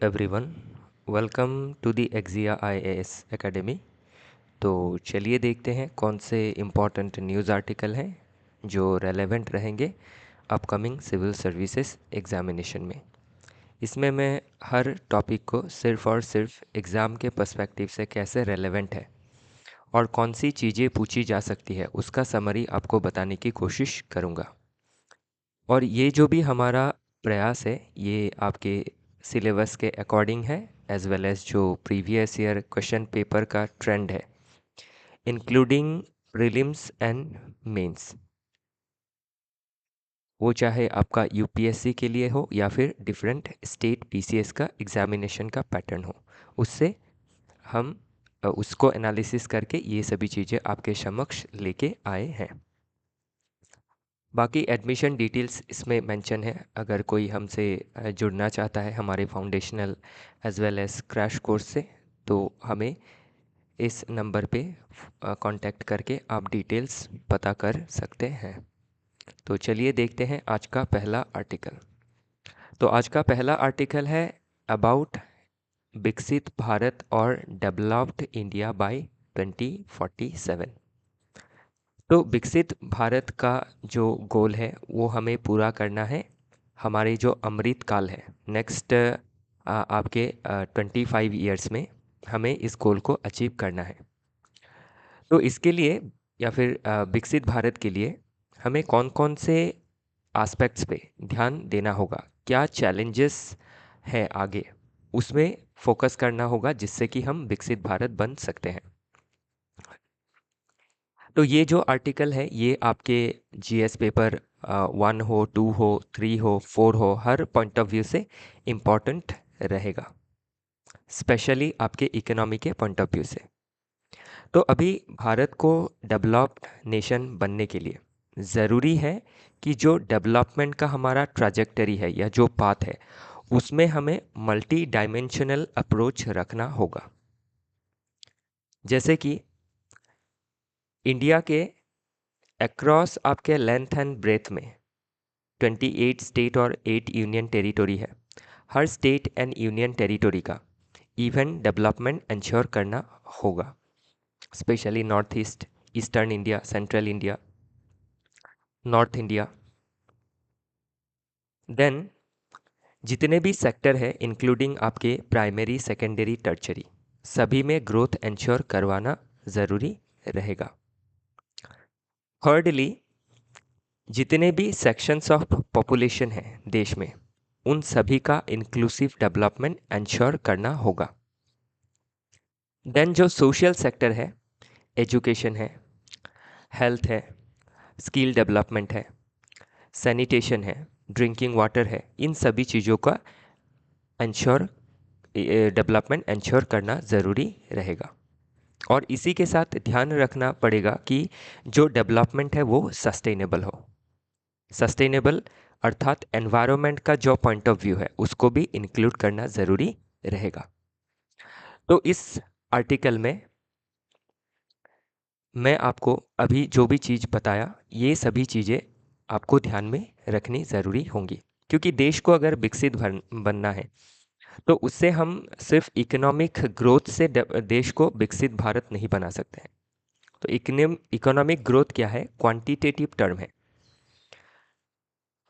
Everyone, welcome to the Exia IAS academy. तो चलिए देखते हैं कौन से इम्पोर्टेंट न्यूज़ आर्टिकल हैं जो रेलेवेंट रहेंगे अपकमिंग सिविल सर्विसेज एग्ज़ामिनेशन में। इसमें मैं हर टॉपिक को सिर्फ़ और सिर्फ एग्ज़ाम के पर्सपेक्टिव से कैसे रेलेवेंट है और कौन सी चीज़ें पूछी जा सकती है उसका समरी आपको बताने की कोशिश करूँगा। और ये जो भी हमारा प्रयास है ये आपके सिलेबस के अकॉर्डिंग है, एज वेल एज जो प्रीवियस ईयर क्वेश्चन पेपर का ट्रेंड है, इंक्लूडिंग प्रीलिम्स एंड मेंस। वो चाहे आपका यूपीएससी के लिए हो या फिर डिफरेंट स्टेट पीसीएस का एग्जामिनेशन का पैटर्न हो, उससे हम उसको एनालिसिस करके ये सभी चीज़ें आपके समक्ष लेके आए हैं। बाकी एडमिशन डिटेल्स इसमें मेंशन है। अगर कोई हमसे जुड़ना चाहता है हमारे foundational as well as crash course से, तो हमें इस नंबर पे कांटेक्ट करके आप डिटेल्स पता कर सकते हैं। तो चलिए देखते हैं आज का पहला आर्टिकल। तो आज का पहला आर्टिकल है अबाउट विकसित भारत और डेवलप्ड इंडिया बाय 2047। तो विकसित भारत का जो गोल है वो हमें पूरा करना है। हमारे जो अमृत काल है नेक्स्ट आपके 25 ईयर्स में हमें इस गोल को अचीव करना है। तो इसके लिए या फिर विकसित भारत के लिए हमें कौन कौन से एस्पेक्ट्स पे ध्यान देना होगा, क्या चैलेंजेस है आगे, उसमें फोकस करना होगा जिससे कि हम विकसित भारत बन सकते हैं। तो ये जो आर्टिकल है ये आपके जीएस पेपर 1 हो, 2 हो, 3 हो, 4 हो, हर पॉइंट ऑफ व्यू से इम्पॉर्टेंट रहेगा, स्पेशली आपके इकोनॉमी के पॉइंट ऑफ व्यू से। तो अभी भारत को डेवलप्ड नेशन बनने के लिए ज़रूरी है कि जो डेवलपमेंट का हमारा ट्रैजेक्टरी है या जो पाथ है उसमें हमें मल्टी डायमेंशनल अप्रोच रखना होगा। जैसे कि इंडिया के अक्रॉस आपके लेंथ एंड ब्रेथ में 28 स्टेट और 8 यूनियन टेरिटोरी है। हर स्टेट एंड यूनियन टेरिटोरी का इवन डेवलपमेंट इंश्योर करना होगा, specially north east, eastern India, central India, north India. Then जितने भी सेक्टर है इंक्लूडिंग आपके प्राइमरी, सेकेंडरी, टर्चरी, सभी में ग्रोथ इंश्योर करवाना ज़रूरी रहेगा। थर्डली, जितने भी सेक्शंस ऑफ पॉपुलेशन हैं देश में उन सभी का इंक्लूसिव डेवलपमेंट इंश्योर करना होगा। देन जो सोशल सेक्टर है, एजुकेशन है, हेल्थ है, स्किल डेवलपमेंट है, सैनिटेशन है, ड्रिंकिंग वाटर है, इन सभी चीज़ों का इंश्योर डेवलपमेंट इंश्योर करना ज़रूरी रहेगा। और इसी के साथ ध्यान रखना पड़ेगा कि जो डेवलपमेंट है वो सस्टेनेबल हो। सस्टेनेबल अर्थात एनवायरनमेंट का जो पॉइंट ऑफ व्यू है उसको भी इंक्लूड करना ज़रूरी रहेगा। तो इस आर्टिकल में मैं आपको अभी जो भी चीज़ बताया ये सभी चीज़ें आपको ध्यान में रखनी ज़रूरी होंगी, क्योंकि देश को अगर विकसित बनना है तो उससे हम सिर्फ इकोनॉमिक ग्रोथ से देश को विकसित भारत नहीं बना सकते हैं। तो इकोनॉमिक ग्रोथ क्या है? क्वांटिटेटिव टर्म है।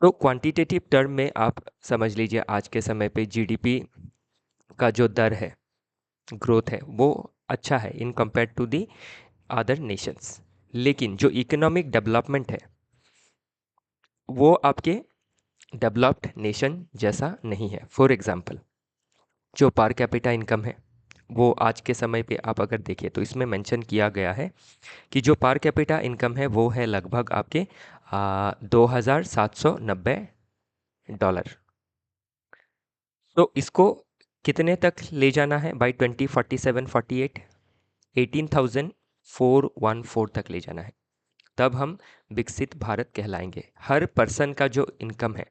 तो क्वांटिटेटिव टर्म में आप समझ लीजिए आज के समय पे जीडीपी का जो दर है, ग्रोथ है, वो अच्छा है in compare to the other nations. लेकिन जो इकोनॉमिक डेवलपमेंट है वो आपके डेवलप्ड नेशन जैसा नहीं है। फॉर एग्जांपल, जो पर कैपिटा इनकम है वो आज के समय पे आप अगर देखिए तो इसमें मेंशन किया गया है कि जो पर कैपिटा इनकम है वो है लगभग आपके 2790 डॉलर। तो इसको कितने तक ले जाना है बाई 2047-48? 18,414 तक ले जाना है, तब हम विकसित भारत कहलाएंगे। हर पर्सन का जो इनकम है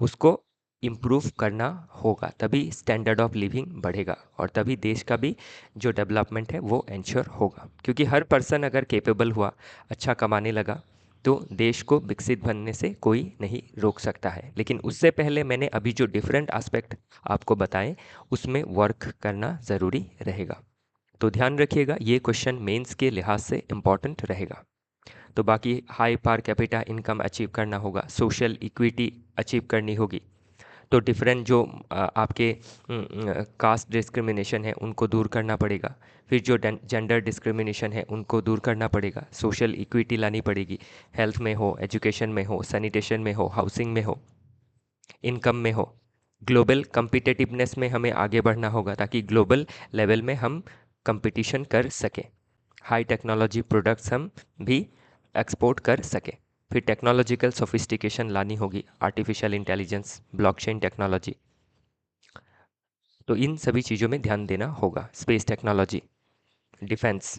उसको इम्प्रूव करना होगा, तभी स्टैंडर्ड ऑफ लिविंग बढ़ेगा और तभी देश का भी जो डेवलपमेंट है वो इंश्योर होगा। क्योंकि हर पर्सन अगर कैपेबल हुआ, अच्छा कमाने लगा, तो देश को विकसित बनने से कोई नहीं रोक सकता है। लेकिन उससे पहले मैंने अभी जो डिफरेंट एस्पेक्ट आपको बताए उसमें वर्क करना ज़रूरी रहेगा। तो ध्यान रखिएगा, ये क्वेश्चन मेंस के लिहाज से इम्पॉर्टेंट रहेगा। तो बाकी high per capita income achieve करना होगा, सोशल इक्विटी अचीव करनी होगी, तो डिफरेंट जो आपके कास्ट डिस्क्रिमिनेशन है उनको दूर करना पड़ेगा। फिर जो जेंडर डिस्क्रिमिनेशन है उनको दूर करना पड़ेगा, सोशल इक्विटी लानी पड़ेगी, हेल्थ में हो, एजुकेशन में हो, सैनिटेशन में हो, हाउसिंग में हो, इनकम में हो। ग्लोबल कम्पिटिटिवनेस में हमें आगे बढ़ना होगा ताकि ग्लोबल लेवल में हम कंपटीशन कर सकें, हाई टेक्नोलॉजी प्रोडक्ट्स हम भी एक्सपोर्ट कर सकें। फिर टेक्नोलॉजिकल सोफिस्टिकेशन लानी होगी, आर्टिफिशियल इंटेलिजेंस, ब्लॉकचेन टेक्नोलॉजी, तो इन सभी चीज़ों में ध्यान देना होगा। Space technology, defence,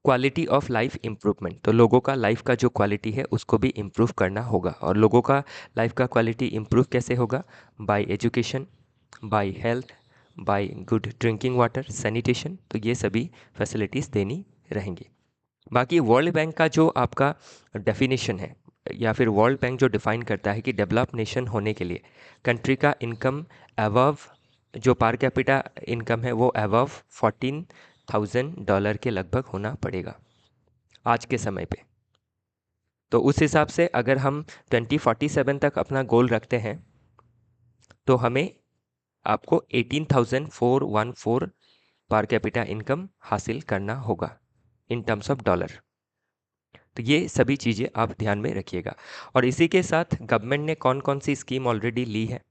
quality of life improvement, तो लोगों का लाइफ का जो क्वालिटी है उसको भी इम्प्रूव करना होगा। और लोगों का लाइफ का क्वालिटी इम्प्रूव कैसे होगा? By education, by health, by good drinking water, sanitation, तो ये सभी फैसिलिटीज़ देनी रहेंगी। बाकी वर्ल्ड बैंक का जो आपका डेफिनेशन है या फिर वर्ल्ड बैंक जो डिफाइन करता है कि डेवलप नेशन होने के लिए कंट्री का इनकम अबव, जो पर कैपिटा इनकम है वो अबव $14,000 के लगभग होना पड़ेगा आज के समय पे। तो उस हिसाब से अगर हम 2047 तक अपना गोल रखते हैं तो हमें आपको 18,414 पर कैपिटा इनकम हासिल करना होगा इन टर्म्स ऑफ डॉलर। तो ये सभी चीज़ें आप ध्यान में रखिएगा। और इसी के साथ गवर्नमेंट ने कौन कौन सी स्कीम ऑलरेडी ली है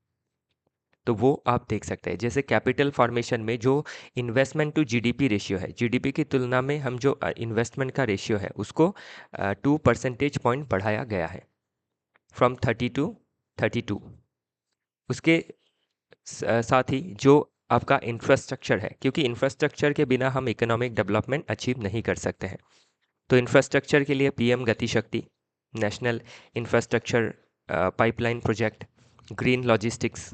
तो वो आप देख सकते हैं। जैसे कैपिटल फॉर्मेशन में जो इन्वेस्टमेंट टू जीडीपी रेशियो है, जीडीपी की तुलना में हम जो इन्वेस्टमेंट का रेशियो है उसको 2 परसेंटेज पॉइंट बढ़ाया गया है, फ्रॉम 30 टू 32। उसके साथ ही जो आपका इंफ्रास्ट्रक्चर है, क्योंकि इंफ्रास्ट्रक्चर के बिना हम इकोनॉमिक डेवलपमेंट अचीव नहीं कर सकते हैं, तो इंफ्रास्ट्रक्चर के लिए PM Gati Shakti, national infrastructure pipeline project, green logistics,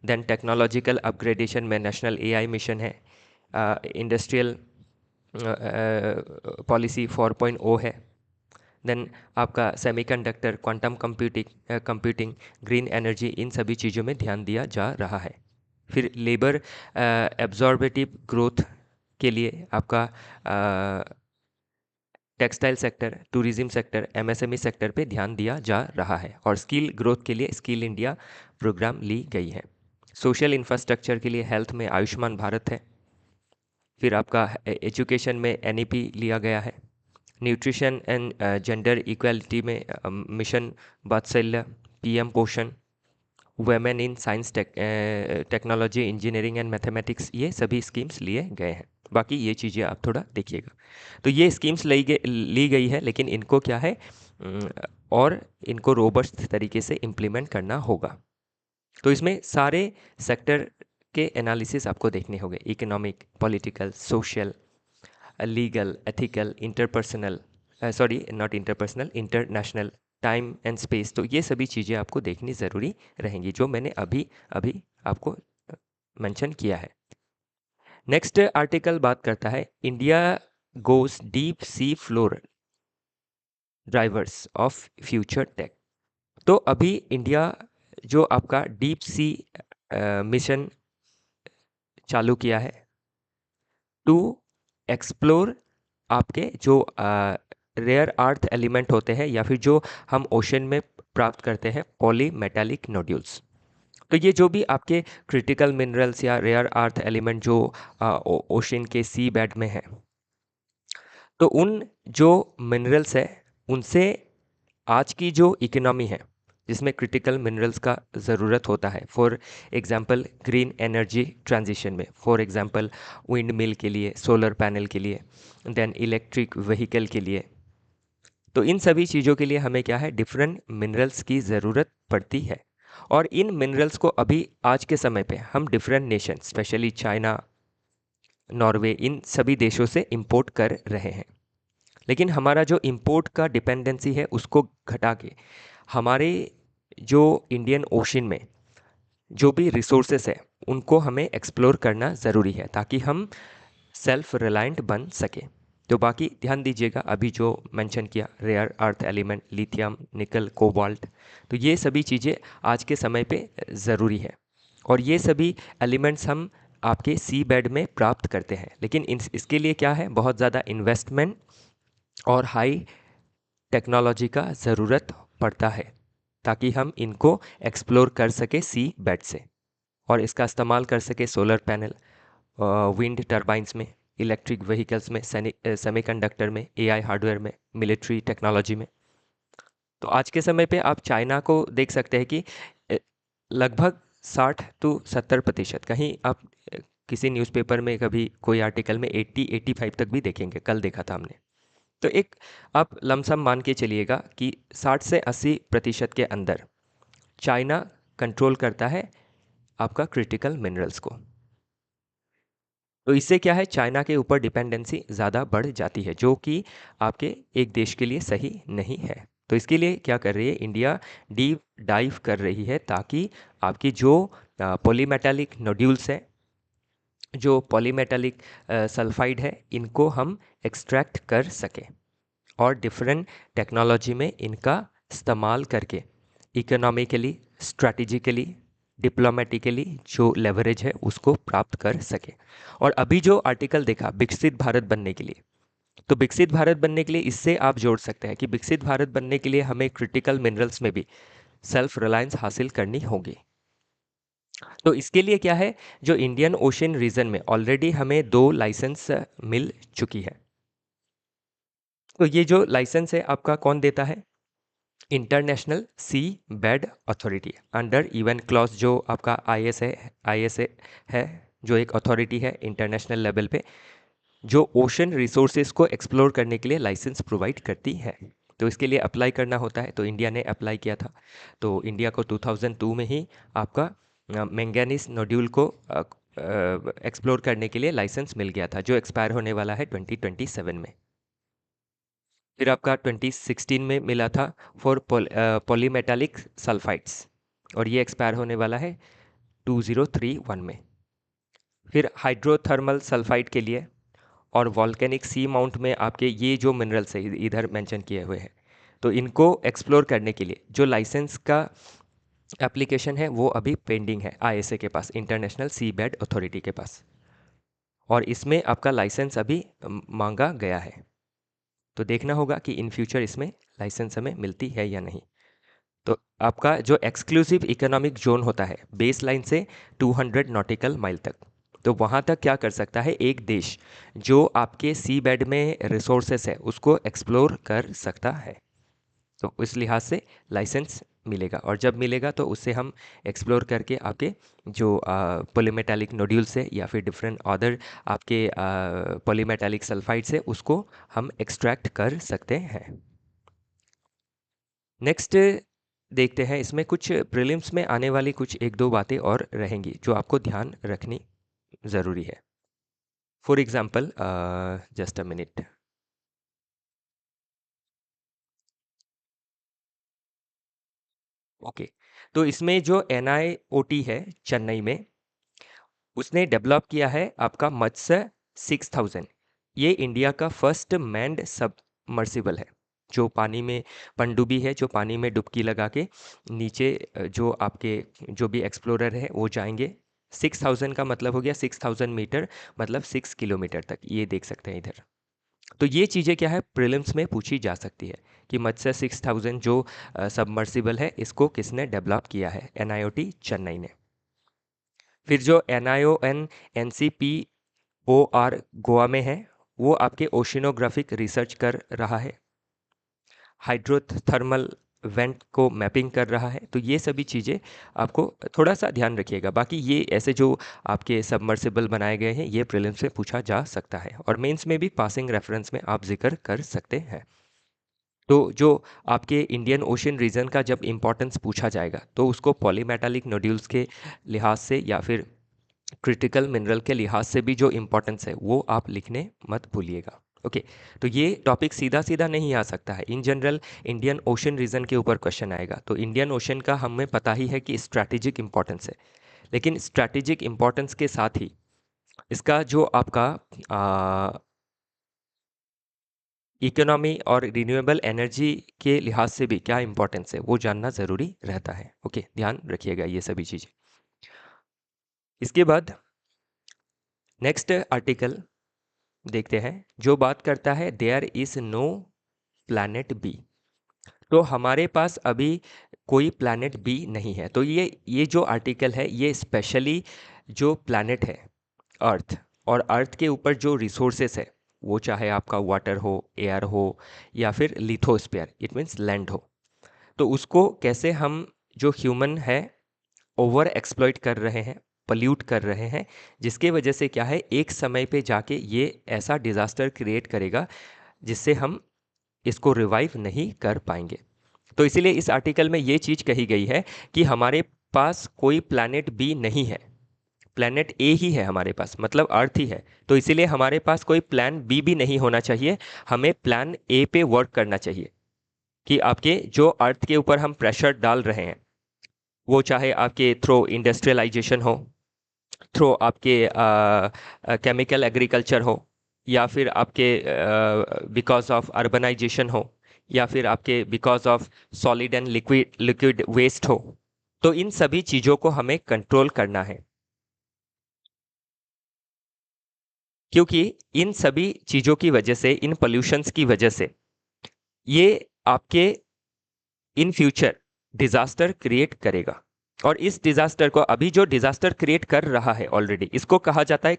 then technological upgradation में नेशनल एआई मिशन है, इंडस्ट्रियल पॉलिसी 4.0 है, देन आपका semiconductor, quantum computing, green energy, इन सभी चीज़ों में ध्यान दिया जा रहा है। फिर लेबर एब्जॉर्बेटिव ग्रोथ के लिए आपका textile sector, tourism sector, MSME sector पे ध्यान दिया जा रहा है। और स्किल ग्रोथ के लिए स्किल इंडिया प्रोग्राम ली गई है। सोशल इंफ्रास्ट्रक्चर के लिए हेल्थ में आयुष्मान भारत है। फिर आपका एजुकेशन में एनईपी लिया गया है। न्यूट्रिशन एंड जेंडर इक्वालिटी में मिशन वात्सल्य, पीएम पोषण, women in science technology, engineering and mathematics, ये सभी स्कीम्स लिए गए हैं। बाकी ये चीज़ें आप थोड़ा देखिएगा। तो ये स्कीम्स ली गई है, लेकिन इनको क्या है और इनको रोबस्ट तरीके से इम्प्लीमेंट करना होगा। तो इसमें सारे सेक्टर के एनालिसिस आपको देखने होंगे, economic, political, social, legal, ethical, interpersonal, sorry not interpersonal, international, time and space, तो ये सभी चीज़ें आपको देखनी ज़रूरी रहेंगी जो मैंने अभी अभी आपको मेंशन किया है। नेक्स्ट आर्टिकल बात करता है India goes deep sea floor drivers of future tech. तो अभी इंडिया जो आपका डीप सी मिशन चालू किया है टू एक्सप्लोर आपके जो रेयर अर्थ एलिमेंट होते हैं या फिर जो हम ओशन में प्राप्त करते हैं, पॉली मेटालिक नोड्यूल्स। तो ये जो भी आपके क्रिटिकल मिनरल्स या रेयर अर्थ एलिमेंट जो ओशन के सी बेड में है, तो उन जो मिनरल्स है उनसे आज की जो इकोनॉमी है जिसमें क्रिटिकल मिनरल्स का ज़रूरत होता है, for example green energy transition में, फॉर एग्जांपल विंड मिल के लिए, सोलर पैनल के लिए, देन इलेक्ट्रिक व्हीकल के लिए, तो इन सभी चीज़ों के लिए हमें क्या है, डिफरेंट मिनरल्स की ज़रूरत पड़ती है। और इन मिनरल्स को अभी आज के समय पे हम different nation, specially China, Norway, इन सभी देशों से इंपोर्ट कर रहे हैं। लेकिन हमारा जो इंपोर्ट का डिपेंडेंसी है उसको घटा के हमारे जो इंडियन ओशन में जो भी रिसोर्सेस है उनको हमें एक्सप्लोर करना ज़रूरी है ताकि हम सेल्फ रिलायंट बन सके। तो बाकी ध्यान दीजिएगा, अभी जो मेंशन किया रेयर अर्थ एलिमेंट, लिथियम, निकल, कोबाल्ट, तो ये सभी चीज़ें आज के समय पे ज़रूरी है। और ये सभी एलिमेंट्स हम आपके सी बेड में प्राप्त करते हैं, लेकिन इसके लिए क्या है, बहुत ज़्यादा इन्वेस्टमेंट और हाई टेक्नोलॉजी का ज़रूरत पड़ता है ताकि हम इनको एक्सप्लोर कर सके सी बेड से, और इसका इस्तेमाल कर सके सोलर पैनल, विंड टर्बाइंस में, इलेक्ट्रिक व्हीकल्स में, सेमीकंडक्टर में, एआई हार्डवेयर में, मिलिट्री टेक्नोलॉजी में। तो आज के समय पे आप चाइना को देख सकते हैं कि अ, लगभग 60 to 70%, कहीं आप किसी न्यूज़पेपर में कभी कोई आर्टिकल में 80-85 तक भी देखेंगे, कल देखा था हमने। तो एक आप लमसम मान के चलिएगा कि 60 से 80% के अंदर चाइना कंट्रोल करता है आपका क्रिटिकल मिनरल्स को। तो इससे क्या है, चाइना के ऊपर डिपेंडेंसी ज़्यादा बढ़ जाती है, जो कि आपके एक देश के लिए सही नहीं है। तो इसके लिए क्या कर रही है इंडिया, डीप डाइव कर रही है ताकि आपकी जो पॉलीमेटालिक नोड्यूल्स हैं, जो पॉलीमेटालिक सल्फाइड है, इनको हम एक्सट्रैक्ट कर सकें और डिफरेंट टेक्नोलॉजी में इनका इस्तेमाल करके इकोनॉमिकली, स्ट्रैटेजिकली, डिप्लोमेटिकली जो लेवरेज है उसको प्राप्त कर सके। और अभी जो आर्टिकल देखा विकसित भारत बनने के लिए, तो विकसित भारत बनने के लिए इससे आप जोड़ सकते हैं कि विकसित भारत बनने के लिए हमें क्रिटिकल मिनरल्स में भी सेल्फ रिलायंस हासिल करनी होगी। तो इसके लिए क्या है, जो इंडियन ओशन रीजन में ऑलरेडी हमें 2 लाइसेंस मिल चुकी है। तो ये जो लाइसेंस है आपका कौन देता है, international seabed authority under UN clause, जो आपका आईएसए है, जो एक अथॉरिटी है इंटरनेशनल लेवल पे जो ओशन रिसोर्सेज को एक्सप्लोर करने के लिए लाइसेंस प्रोवाइड करती है। तो इसके लिए अप्लाई करना होता है, तो इंडिया ने अप्लाई किया था। तो इंडिया को 2002 में ही आपका मैंगनीज नोड्यूल को एक्सप्लोर करने के लिए लाइसेंस मिल गया था, जो एक्सपायर होने वाला है 2027 में। फिर आपका 2016 में मिला था फॉर पॉलीमेटालिक सल्फाइड्स, और ये एक्सपायर होने वाला है 2031 में। फिर हाइड्रोथर्मल सल्फाइड के लिए और वॉल्केनिक सी माउंट में आपके ये जो मिनरल्स है इधर मेंशन किए हुए हैं, तो इनको एक्सप्लोर करने के लिए जो लाइसेंस का एप्लीकेशन है वो अभी पेंडिंग है आईएसए के पास, इंटरनेशनल सी बेड अथॉरिटी के पास, और इसमें आपका लाइसेंस अभी मांगा गया है। तो देखना होगा कि इन फ्यूचर इसमें लाइसेंस हमें मिलती है या नहीं। तो आपका जो एक्सक्लूसिव इकोनॉमिक जोन होता है बेस लाइन से 200 नॉटिकल माइल तक, तो वहाँ तक क्या कर सकता है एक देश, जो आपके सी बेड में रिसोर्सेस है उसको एक्सप्लोर कर सकता है। तो इस लिहाज से लाइसेंस मिलेगा, और जब मिलेगा तो उससे हम एक्सप्लोर करके आपके जो पॉलीमेटालिक नोड्यूल्स है या फिर डिफरेंट अदर आपके पॉलीमेटालिक सल्फाइड से उसको हम एक्सट्रैक्ट कर सकते हैं। नेक्स्ट देखते हैं, इसमें कुछ प्रीलिम्स में आने वाली कुछ एक दो बातें और रहेंगी जो आपको ध्यान रखनी ज़रूरी है। For example, just a minute, okay. तो इसमें जो NIOT है चेन्नई में, उसने डेवलप किया है आपका मत्स्य 6000। ये इंडिया का फर्स्ट मैन्ड सबमर्सिबल है, जो पानी में पनडुब्बी है, जो पानी में डुबकी लगा के नीचे जो आपके जो भी एक्सप्लोरर है वो जाएंगे। 6000 का मतलब हो गया 6000 मीटर, मतलब 6 किलोमीटर तक, ये देख सकते हैं इधर। तो ये चीज़ें क्या है प्रीलिम्स में पूछी जा सकती है कि मत्स्य 6000 जो सबमर्सिबल है इसको किसने डेवलप किया है, NIOT चेन्नई ने। फिर जो NION NCPOR गोवा में है, वो आपके ओशिनोग्राफिक रिसर्च कर रहा है, हाइड्रोथर्मल वेंट को मैपिंग कर रहा है। तो ये सभी चीज़ें आपको थोड़ा सा ध्यान रखिएगा। बाकी ये ऐसे जो आपके सबमर्सिबल बनाए गए हैं ये प्रीलिम्स में पूछा जा सकता है, और मेंस में भी पासिंग रेफरेंस में आप जिक्र कर सकते हैं। तो जो आपके इंडियन ओशन रीजन का जब इम्पोर्टेंस पूछा जाएगा तो उसको पॉलीमेटालिक नोड्यूल्स के लिहाज से या फिर क्रिटिकल मिनरल के लिहाज से भी जो इम्पोर्टेंस है वो आप लिखने मत भूलिएगा। ओके, तो ये टॉपिक सीधा सीधा नहीं आ सकता है। In general Indian ocean region के ऊपर क्वेश्चन आएगा, तो इंडियन ओशन का हमें पता ही है कि स्ट्रैटेजिक इम्पोर्टेंस है, लेकिन स्ट्रैटेजिक इम्पोर्टेंस के साथ ही इसका जो आपका इकोनॉमी और रिन्यूएबल एनर्जी के लिहाज से भी क्या इंपॉर्टेंस है वो जानना ज़रूरी रहता है। ओके, ध्यान रखिएगा ये सभी चीज़ें। इसके बाद नेक्स्ट आर्टिकल देखते हैं जो बात करता है there is no planet B. तो हमारे पास अभी कोई प्लैनेट बी नहीं है। तो ये जो आर्टिकल है ये स्पेशली जो प्लैनेट है अर्थ और अर्थ के ऊपर जो रिसोर्सेस है वो चाहे आपका वाटर हो, एयर हो या फिर लिथोस्फीयर, इट मीन्स लैंड हो, तो उसको कैसे हम जो ह्यूमन है ओवर एक्सप्लॉइट कर रहे हैं, पल्यूट कर रहे हैं, जिसके वजह से क्या है एक समय पे जाके ये ऐसा डिज़ास्टर क्रिएट करेगा जिससे हम इसको रिवाइव नहीं कर पाएंगे। तो इसीलिए इस आर्टिकल में ये चीज़ कही गई है कि हमारे पास कोई प्लैनेट बी नहीं है, प्लैनेट ए ही है हमारे पास, मतलब अर्थ ही है। तो इसीलिए हमारे पास कोई प्लान बी भी नहीं होना चाहिए, हमें प्लान ए पे वर्क करना चाहिए कि आपके जो अर्थ के ऊपर हम प्रेशर डाल रहे हैं वो चाहे आपके थ्रो इंडस्ट्रियलाइजेशन हो, थ्रो आपके केमिकल एग्रीकल्चर हो, या फिर आपके बिकॉज ऑफ अर्बनाइजेशन हो, या फिर आपके because of solid and liquid waste हो, तो इन सभी चीज़ों को हमें कंट्रोल करना है। क्योंकि इन सभी चीज़ों की वजह से, इन पोल्यूशंस की वजह से ये आपके इन फ्यूचर डिजास्टर क्रिएट करेगा। और इस डिजास्टर को, अभी जो डिजास्टर क्रिएट कर रहा है ऑलरेडी, इसको कहा जाता है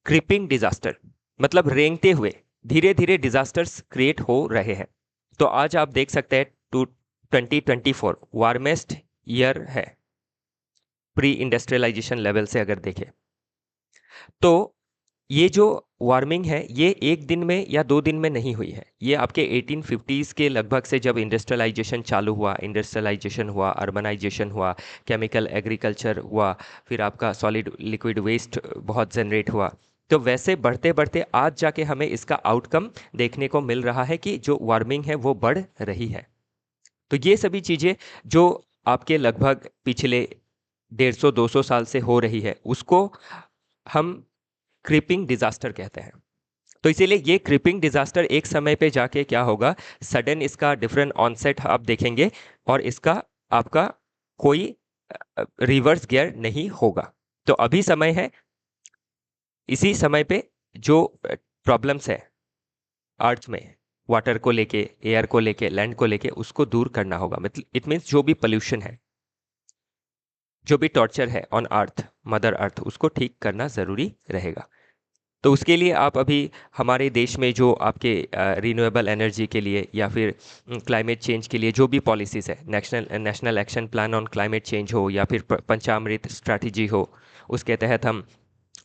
क्रिपिंग डिजास्टर, मतलब रेंगते हुए धीरे धीरे डिजास्टर्स क्रिएट हो रहे हैं। तो आज आप देख सकते हैं 2024 वार्मेस्ट ईयर है प्री इंडस्ट्रियलाइजेशन लेवल से अगर देखें तो। ये जो वार्मिंग है ये एक दिन में या 2 दिन में नहीं हुई है, ये आपके 1850s के लगभग से जब इंडस्ट्रियलाइजेशन हुआ, अर्बनाइजेशन हुआ, केमिकल एग्रीकल्चर हुआ, फिर आपका सॉलिड लिक्विड वेस्ट बहुत जनरेट हुआ, तो वैसे बढ़ते बढ़ते आज जाके हमें इसका आउटकम देखने को मिल रहा है कि जो वार्मिंग है वो बढ़ रही है। तो ये सभी चीज़ें जो आपके लगभग पिछले 150-200 साल से हो रही है उसको हम क्रीपिंग डिजास्टर कहते हैं। तो इसीलिए ये क्रीपिंग डिजास्टर एक समय पे जाके क्या होगा, सडन इसका डिफरेंट ऑनसेट आप देखेंगे और इसका आपका कोई रिवर्स गियर नहीं होगा। तो अभी समय है, इसी समय पे जो प्रॉब्लम्स है अर्थ में, वाटर को लेके, एयर को लेके, लैंड को लेके, उसको दूर करना होगा। मतलब इट मीन्स जो भी पोल्यूशन है, जो भी टॉर्चर है ऑन अर्थ, मदर अर्थ, उसको ठीक करना ज़रूरी रहेगा। तो उसके लिए आप अभी हमारे देश में जो आपके रिन्यूएबल एनर्जी के लिए या फिर क्लाइमेट चेंज के लिए जो भी पॉलिसीज़ है, national action plan on climate change हो या फिर पंचामृत स्ट्रैटेजी हो, उसके तहत हम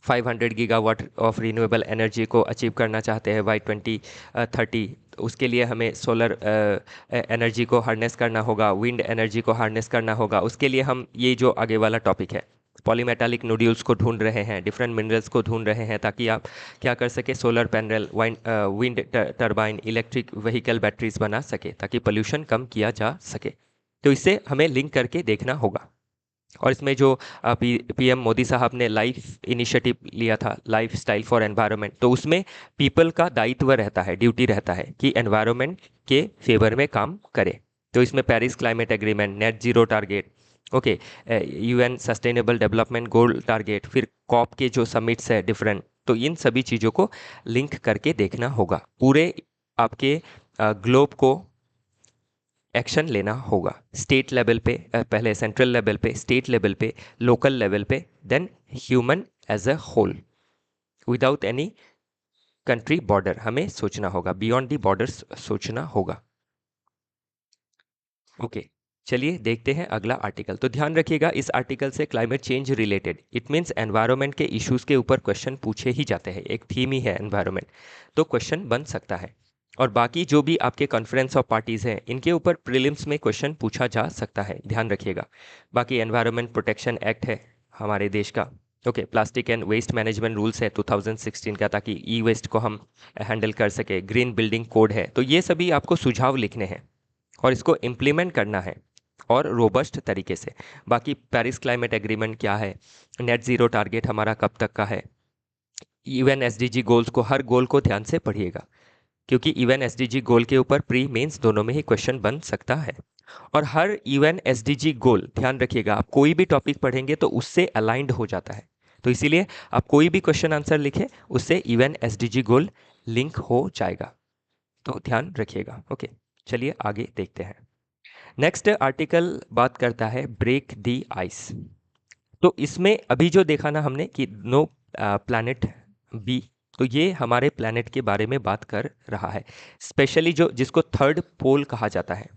500 गीगावाट ऑफ रिन्यूएबल एनर्जी को अचीव करना चाहते हैं बाई 2030। उसके लिए हमें सोलर एनर्जी को हार्नेस करना होगा, विंड एनर्जी को हार्नेस करना होगा। उसके लिए हम ये जो आगे वाला टॉपिक है, पॉलीमेटालिक नोड्यूल्स को ढूंढ रहे हैं, डिफरेंट मिनरल्स को ढूंढ रहे हैं, ताकि आप क्या कर सके, solar panel, wind turbine, electric vehicle batteries बना सके ताकि पोल्यूशन कम किया जा सके। तो इससे हमें लिंक करके देखना होगा। और इसमें जो पीएम मोदी साहब ने लाइफ इनिशिएटिव लिया था, लाइफ स्टाइल फॉर एनवायरनमेंट, तो उसमें पीपल का दायित्व रहता है, ड्यूटी रहता है कि एनवायरनमेंट के फेवर में काम करे। तो इसमें Paris climate agreement, net zero target, okay, UN sustainable development goal target, फिर कॉप के जो समिट्स है डिफरेंट, तो इन सभी चीज़ों को लिंक करके देखना होगा। पूरे आपके ग्लोब को एक्शन लेना होगा, स्टेट लेवल पे पहले, सेंट्रल लेवल पे, स्टेट लेवल पे, लोकल लेवल पे, then human as a whole, without any country border हमें सोचना होगा, बियॉन्ड दी बॉर्डर्स सोचना होगा। ओके, चलिए देखते हैं अगला आर्टिकल। तो ध्यान रखिएगा इस आर्टिकल से climate change related, it means environment के इश्यूज के ऊपर क्वेश्चन पूछे ही जाते हैं, एक थीम ही है एनवायरनमेंट, तो क्वेश्चन बन सकता है। और बाकी जो भी आपके कॉन्फ्रेंस ऑफ पार्टीज़ हैं इनके ऊपर प्रीलिम्स में क्वेश्चन पूछा जा सकता है, ध्यान रखिएगा। बाकी एनवायरनमेंट प्रोटेक्शन एक्ट है हमारे देश का, okay, plastic and waste management rules है 2016 का, ताकि ई वेस्ट को हम हैंडल कर सके, ग्रीन बिल्डिंग कोड है। तो ये सभी आपको सुझाव लिखने हैं और इसको इम्प्लीमेंट करना है और रोबस्ट तरीके से। बाकी पेरिस क्लाइमेट एग्रीमेंट क्या है, नेट ज़ीरो टारगेट हमारा कब तक का है, यूएन एसडीजी गोल्स को, हर गोल को ध्यान से पढ़िएगा क्योंकि इवन एसडीजी गोल के ऊपर प्री मेंस दोनों में ही क्वेश्चन बन सकता है। और हर इवन एसडीजी गोल, ध्यान रखिएगा, आप कोई भी टॉपिक पढ़ेंगे तो उससे अलाइंड हो जाता है। तो इसीलिए आप कोई भी क्वेश्चन आंसर लिखें उससे इवन एसडीजी गोल लिंक हो जाएगा, तो ध्यान रखिएगा। ओके, चलिए आगे देखते हैं। नेक्स्ट आर्टिकल बात करता है ब्रेक दी आइस। तो इसमें अभी जो देखा ना हमने कि नो प्लैनेट बी, तो ये हमारे प्लैनेट के बारे में बात कर रहा है, स्पेशली जो जिसको थर्ड पोल कहा जाता है,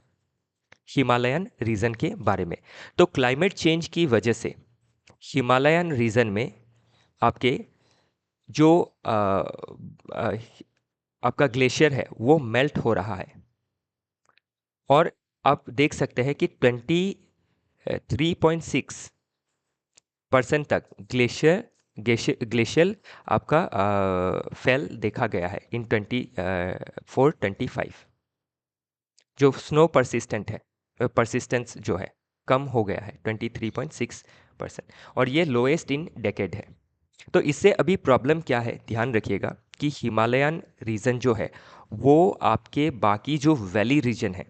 हिमालयन रीजन के बारे में। तो क्लाइमेट चेंज की वजह से हिमालयन रीजन में आपके जो आपका ग्लेशियर है वो मेल्ट हो रहा है। और आप देख सकते हैं कि 23.6% तक ग्लेशियल आपका फेल देखा गया है इन 24-25। जो स्नो परसिस्टेंस जो है कम हो गया है 23.6%, और ये लोएस्ट इन डेकेड है। तो इससे अभी प्रॉब्लम क्या है, ध्यान रखिएगा कि हिमालयन रीजन जो है वो आपके बाकी जो वैली रीजन है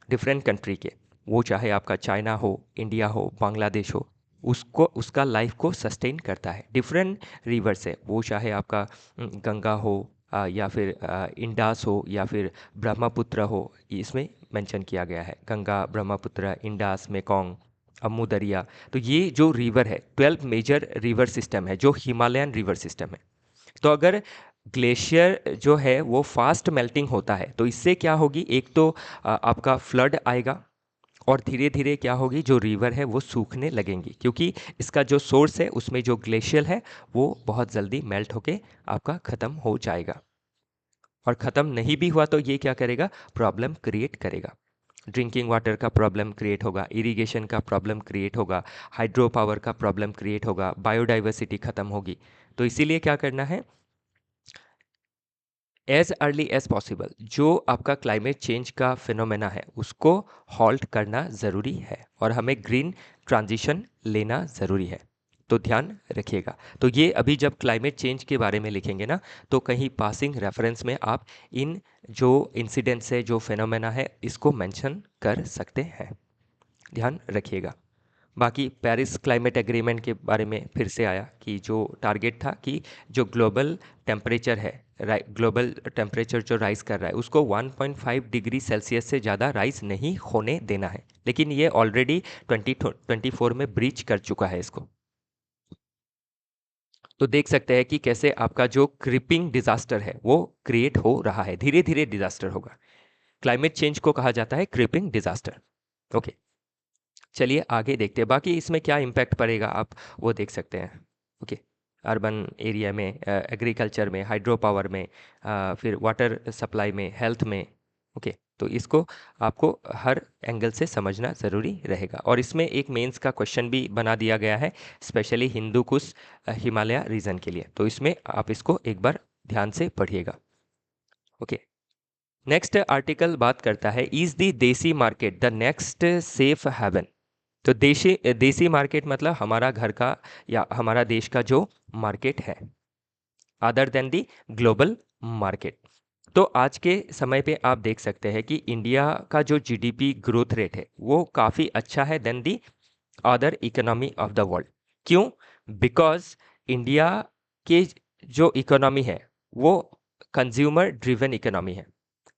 डिफरेंट कंट्री के, वो चाहे आपका चाइना हो, इंडिया हो, बांग्लादेश हो, उसको उसका लाइफ को सस्टेन करता है। डिफरेंट रिवर्स है, वो चाहे आपका गंगा हो या फिर इंडास हो या फिर ब्रह्मपुत्र हो, इसमें मेंशन किया गया है गंगा, ब्रह्मपुत्र, इंडास, मेकोंग, अम्मू दरिया। तो ये जो रिवर है 12 मेजर रिवर सिस्टम है जो हिमालयन रिवर सिस्टम है। तो अगर ग्लेशियर जो है वो फास्ट मेल्टिंग होता है तो इससे क्या होगी, एक तो आपका फ्लड आएगा, और धीरे धीरे क्या होगी, जो रिवर है वो सूखने लगेंगी, क्योंकि इसका जो सोर्स है उसमें जो ग्लेशियर है वो बहुत जल्दी मेल्ट होके आपका ख़त्म हो जाएगा। और ख़त्म नहीं भी हुआ तो ये क्या करेगा, प्रॉब्लम क्रिएट करेगा। ड्रिंकिंग वाटर का प्रॉब्लम क्रिएट होगा, इरिगेशन का प्रॉब्लम क्रिएट होगा, हाइड्रो पावर का प्रॉब्लम क्रिएट होगा, बायोडाइवर्सिटी ख़त्म होगी। तो इसीलिए क्या करना है, एज अर्ली एज पॉसिबल जो आपका क्लाइमेट चेंज का फिनोमेना है उसको हॉल्ट करना ज़रूरी है, और हमें ग्रीन ट्रांजिशन लेना ज़रूरी है। तो ध्यान रखिएगा। तो ये अभी जब क्लाइमेट चेंज के बारे में लिखेंगे ना, तो कहीं पासिंग रेफरेंस में आप इन जो इंसिडेंट्स है, जो फिनोमेना है, इसको मेंशन कर सकते हैं, ध्यान रखिएगा। बाकी पेरिस क्लाइमेट एग्रीमेंट के बारे में फिर से आया कि जो टारगेट था कि जो ग्लोबल टेम्परेचर है, ग्लोबल टेम्परेचर जो राइज कर रहा है उसको 1.5 डिग्री सेल्सियस से ज़्यादा राइज नहीं होने देना है, लेकिन ये ऑलरेडी 2024 में ब्रीच कर चुका है इसको। तो देख सकते हैं कि कैसे आपका जो क्रिपिंग डिजास्टर है वो क्रिएट हो रहा है, धीरे धीरे डिजास्टर होगा। क्लाइमेट चेंज को कहा जाता है क्रिपिंग डिजास्टर। ओके, चलिए आगे देखते हैं बाकी इसमें क्या इम्पैक्ट पड़ेगा, आप वो देख सकते हैं। ओके, अर्बन एरिया में, एग्रीकल्चर में, हाइड्रो पावर में, फिर वाटर सप्लाई में, हेल्थ में। ओके, तो इसको आपको हर एंगल से समझना ज़रूरी रहेगा। और इसमें एक मेंस का क्वेश्चन भी बना दिया गया है स्पेशली हिंदू कुश हिमालय रीजन के लिए, तो इसमें आप इसको एक बार ध्यान से पढ़िएगा। ओके, नेक्स्ट आर्टिकल बात करता है is the desi market the next safe haven. तो देसी मार्केट मतलब हमारा घर का या हमारा देश का जो मार्केट है, अदर देन दी ग्लोबल मार्केट। तो आज के समय पे आप देख सकते हैं कि इंडिया का जो जीडीपी ग्रोथ रेट है वो काफ़ी अच्छा है then the other economy of the world. क्यों? बिकॉज इंडिया के जो इकोनॉमी है वो कंज्यूमर ड्रिवन इकोनॉमी है।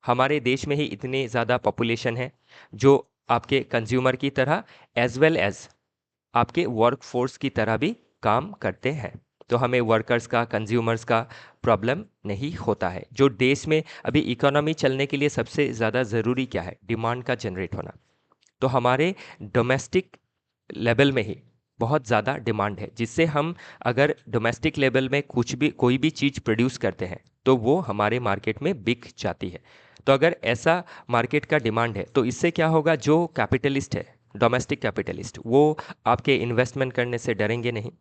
हमारे देश में ही इतनी ज़्यादा पॉपुलेशन है जो आपके कंज्यूमर की तरह एज वेल एज आपके वर्क फोर्स की तरह भी काम करते हैं। तो हमें वर्कर्स का, कंज्यूमर्स का प्रॉब्लम नहीं होता है। जो देश में अभी इकोनॉमी चलने के लिए सबसे ज़्यादा ज़रूरी क्या है, डिमांड का जनरेट होना। तो हमारे डोमेस्टिक लेवल में ही बहुत ज़्यादा डिमांड है, जिससे हम अगर डोमेस्टिक लेवल में कुछ भी कोई भी चीज़ प्रोड्यूस करते हैं तो वो हमारे मार्केट में बिक जाती है। तो अगर ऐसा मार्केट का डिमांड है तो इससे क्या होगा, जो कैपिटलिस्ट है, डोमेस्टिक कैपिटलिस्ट, वो आपके इन्वेस्टमेंट करने से डरेंगे नहीं।